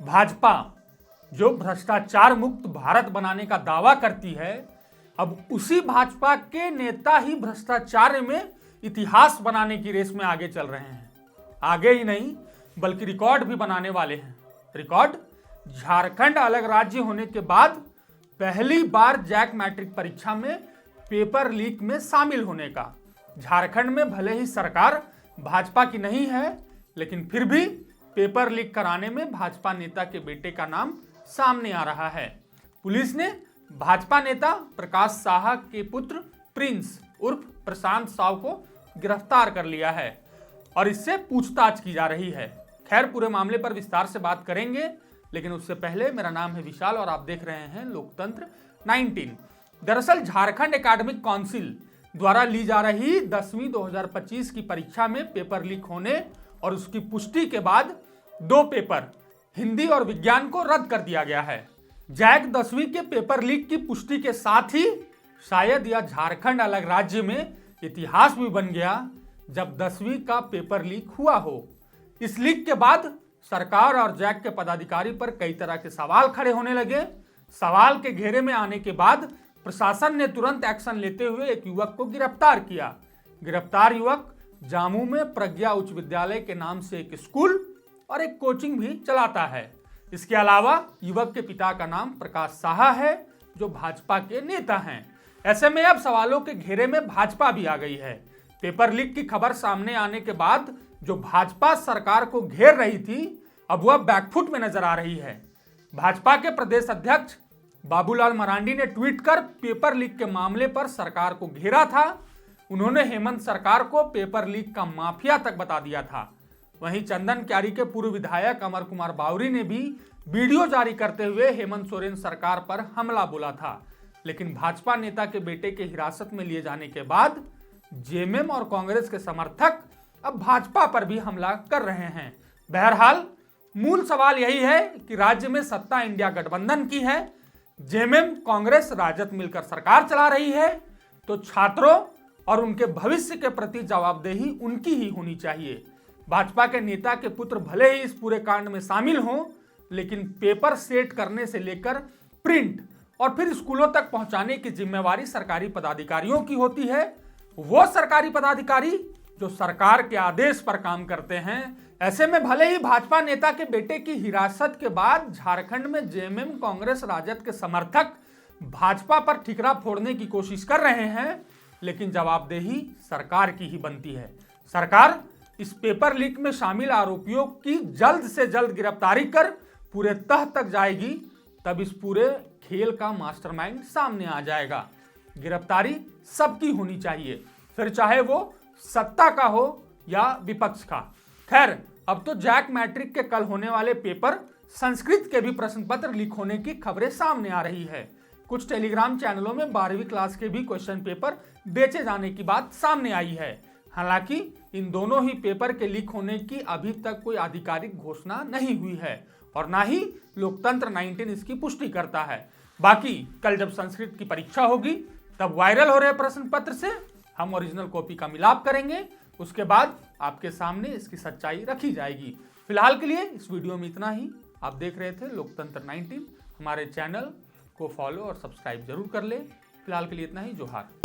भाजपा जो भ्रष्टाचार मुक्त भारत बनाने का दावा करती है, अब उसी भाजपा के नेता ही भ्रष्टाचार में इतिहास बनाने की रेस में आगे चल रहे हैं। आगे ही नहीं बल्कि रिकॉर्ड भी बनाने वाले हैं। रिकॉर्ड झारखंड अलग राज्य होने के बाद पहली बार जैक मैट्रिक परीक्षा में पेपर लीक में शामिल होने का। झारखंड में भले ही सरकार भाजपा की नहीं है, लेकिन फिर भी पेपर लीक कराने में भाजपा नेता के बेटे का नाम सामने आ रहा है। पुलिस ने भाजपा नेता प्रकाश साहा के पुत्र प्रिंस उर्फ प्रशांत साव को गिरफ्तार कर लिया है और इससे पूछताछ की जा रही है। खैर, पूरे मामले पर विस्तार से बात करेंगे, लेकिन उससे पहले मेरा नाम है विशाल और आप देख रहे हैं लोकतंत्र 19। दरअसल झारखंड एकेडमिक काउंसिल द्वारा ली जा रही 10वीं 2025 की परीक्षा में पेपर लीक होने और उसकी पुष्टि के बाद 2 पेपर हिंदी और विज्ञान को रद्द कर दिया गया है। जैक 10वीं के पेपर लीक की पुष्टि के साथ ही शायद यह झारखंड अलग राज्य में इतिहास भी बन गया जब 10वीं का पेपर लीक हुआ हो। इस लीक के बाद सरकार और जैक के पदाधिकारी पर कई तरह के सवाल खड़े होने लगे। सवाल के घेरे में आने के बाद प्रशासन ने तुरंत एक्शन लेते हुए एक युवक को गिरफ्तार किया। गिरफ्तार युवक जामू में प्रज्ञा उच्च विद्यालय के नाम से एक स्कूल और एक कोचिंग भी चलाता है। इसके अलावा युवक के पिता का नाम प्रकाश साहा है, जो भाजपा के नेता हैं। ऐसे में अब सवालों के घेरे में भाजपा भी आ गई है। पेपर लीक की खबर सामने आने के बाद जो भाजपा सरकार को घेर रही थी, अब वह बैकफुट में नजर आ रही है। भाजपा के प्रदेश अध्यक्ष बाबूलाल मरांडी ने ट्वीट कर पेपर लीक के मामले पर सरकार को घेरा था। उन्होंने हेमंत सरकार को पेपर लीक का माफिया तक बता दिया था। वहीं चंदन क्यारी के पूर्व विधायक अमर कुमार बावरी ने भी वीडियो जारी करते हुए हेमंत सोरेन सरकार पर हमला बोला था। लेकिन भाजपा नेता के बेटे के हिरासत में लिए जाने के बाद जेएमएम और कांग्रेस के समर्थक अब भाजपा पर भी हमला कर रहे हैं। बहरहाल मूल सवाल यही है कि राज्य में सत्ता इंडिया गठबंधन की है, जेएमएम कांग्रेस राजद मिलकर सरकार चला रही है, तो छात्रों और उनके भविष्य के प्रति जवाबदेही उनकी ही होनी चाहिए। भाजपा के नेता के पुत्र भले ही इस पूरे कांड में शामिल हों, लेकिन पेपर सेट करने से लेकर प्रिंट और फिर स्कूलों तक पहुंचाने की जिम्मेवारी सरकारी पदाधिकारियों की होती है। वो सरकारी पदाधिकारी जो सरकार के आदेश पर काम करते हैं। ऐसे में भले ही भाजपा नेता के बेटे की हिरासत के बाद झारखंड में जेएमएम कांग्रेस राजद के समर्थक भाजपा पर ठिकरा फोड़ने की कोशिश कर रहे हैं, लेकिन जवाबदेही सरकार की ही बनती है। सरकार इस पेपर लीक में शामिल आरोपियों की जल्द से जल्द गिरफ्तारी कर पूरे तह तक जाएगी, तब इस पूरे खेल का मास्टरमाइंड सामने आ जाएगा। गिरफ्तारी सबकी होनी चाहिए, फिर चाहे वो सत्ता का हो या विपक्ष का। खैर, अब तो जैक मैट्रिक के कल होने वाले पेपर संस्कृत के भी प्रश्न पत्र लीक होने की खबरें सामने आ रही है। कुछ टेलीग्राम चैनलों में 12वीं क्लास के भी क्वेश्चन पेपर बेचे जाने की बात सामने आई है। हालांकि इन दोनों ही पेपर के लीक होने की अभी तक कोई आधिकारिक घोषणा नहीं हुई है और ना ही लोकतंत्र 19 इसकी पुष्टि करता है। बाकी कल जब संस्कृत की परीक्षा होगी, तब वायरल हो रहे प्रश्न पत्र से हम ओरिजिनल कॉपी का मिलाप करेंगे। उसके बाद आपके सामने इसकी सच्चाई रखी जाएगी। फिलहाल के लिए इस वीडियो में इतना ही। आप देख रहे थे लोकतंत्र 19। हमारे चैनल को फॉलो और सब्सक्राइब जरूर कर ले। फिलहाल के लिए इतना ही। जोहार।